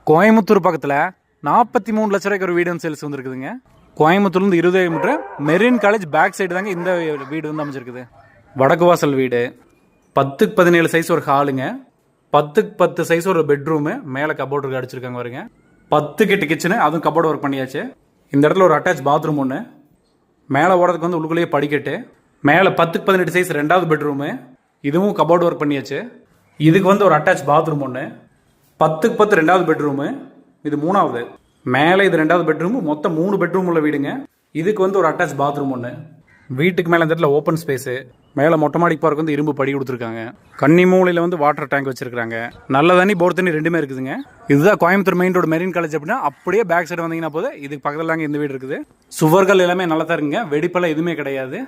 கோயம்புத்தூர் பக்கத்தில் 43 லட்ச ரூபாய்க்கு ஒரு வீடு வந்து சேல்ஸ் வந்துருக்குதுங்க. கோயம்புத்தூர்லேருந்து 20 kilometre marine college back side தாங்க இந்த வீடு வந்து அமைச்சிருக்குது. வடக்கு வாசல் வீடு, 10க்கு 17 சைஸ் ஒரு ஹாலுங்க, 10க்கு 10 சைஸ் ஒரு பெட்ரூமு, மேலே கபோர்டு இருக்கு அடிச்சிருக்காங்க வருங்க. 10 கிச்சனு, அதுவும் கபோர்டு ஒர்க் பண்ணியாச்சு. இந்த இடத்துல ஒரு அட்டாச் பாத்ரூம் ஒன்று, மேலே ஓடுறதுக்கு வந்து உள்ளுக்குள்ளேயே படிக்கட்டு, மேலே 10க்கு 18 சைஸ் 2வது பெட்ரூமு, இதுவும் கபோர்டு ஒர்க் பண்ணியாச்சு. இதுக்கு வந்து ஒரு அட்டாச் பாத்ரூம் ஒன்று, 10க்கு 10 2வது பெட்ரூமு, இது 3வது, மேலே இது 2வது பெட்ரூமு, மொத்தம் 3 பெட்ரூம் உள்ள வீடுங்க. இதுக்கு வந்து ஒரு அட்டாச் பாத்ரூம் ஒன்று. வீட்டுக்கு மேலே இந்த இடத்துல ஓப்பன் ஸ்பேஸு, மேலே மொட்டை மாடிக்கு போகிறக்கு வந்து இரும்பு படி கொடுத்துருக்காங்க. கன்னி மூலையில் வந்து வாட்டர் டேங்க் வச்சிருக்காங்க. நல்ல தண்ணி போர் தண்ணி ரெண்டுமே இருக்குதுங்க. இதுதான் Coimbatore main road marine college. அப்படின்னா அப்படியே பேக் சைடு வந்தீங்கன்னா போது இதுக்கு பக்கத்தில் தாங்க இந்த வீடு இருக்குது. சுவர்கள் எல்லாமே நல்லா தான் இருக்குங்க, வெடிப்பெல்லாம் எதுவுமே கிடையாது.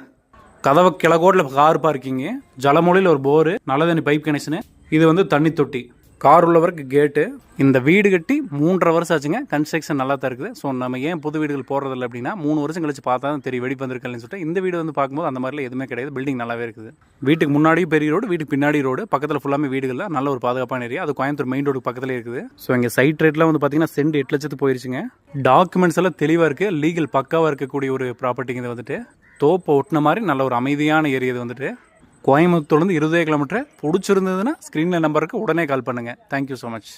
கதவை கிழக்கோட்டில் கார் பார்க்கிங்கு, ஜலமூலையில் ஒரு போரு, நல்ல தண்ணி பைப் கனெக்ஷனு, இது வந்து தண்ணி தொட்டி, கார் உள்ளவருக்கு கேட்டு. இந்த வீடு கட்டி 3.5 வருஷம் ஆச்சுங்க. கன்ஸ்ட்ரக்ஷன் நல்லா தான் இருக்குது. ஸோ நம்ம ஏன் புது வீடுகள் போடுறதில்ல அப்படின்னா 3 வருஷம் கழிச்சு பார்த்தா தான் தெரியும் வெடி வந்திருக்கலன்னு சொல்லிட்டு. இந்த வீடு வந்து பார்க்கும்போது அந்த மாதிரிலாம் எதுவுமே கிடையாது. பில்டிங் நல்லாவே இருக்குது. வீட்டுக்கு முன்னாடியும் பெரிய ரோடு, வீட்டுக்கு பின்னாடி ரோடு, பக்கத்தில் ஃபுல்லாமே வீடுகளில் நல்ல ஒரு பாதுகாப்பான ஏரியா. அது கோயம்புத்தூர் மெயின் ரோடு பக்கத்தில் இருக்குது. ஸோ இங்கே சைட் ரேட்லாம் வந்து பார்த்தீங்கன்னா சென்ட் 8 லட்சத்துக்கு போயிருச்சுங்க. டாக்குமெண்ட்ஸ் எல்லாம் தெளிவாக இருக்குது. லீகல் பக்காவாக இருக்கக்கூடிய ஒரு ப்ராப்பர்ட்டிங்க. இது வந்துட்டு தோப்பை ஒட்டின மாதிரி நல்ல ஒரு அமைதியான ஏரியா. இது வந்துட்டு கோயம்புத்தூர்லேருந்து 20 கிலோமீட்டர். பிடிச்சிருந்ததுன்னா ஸ்க்ரீனில் நம்பருக்கு உடனே கால் பண்ணுங்கள். Thank you so much.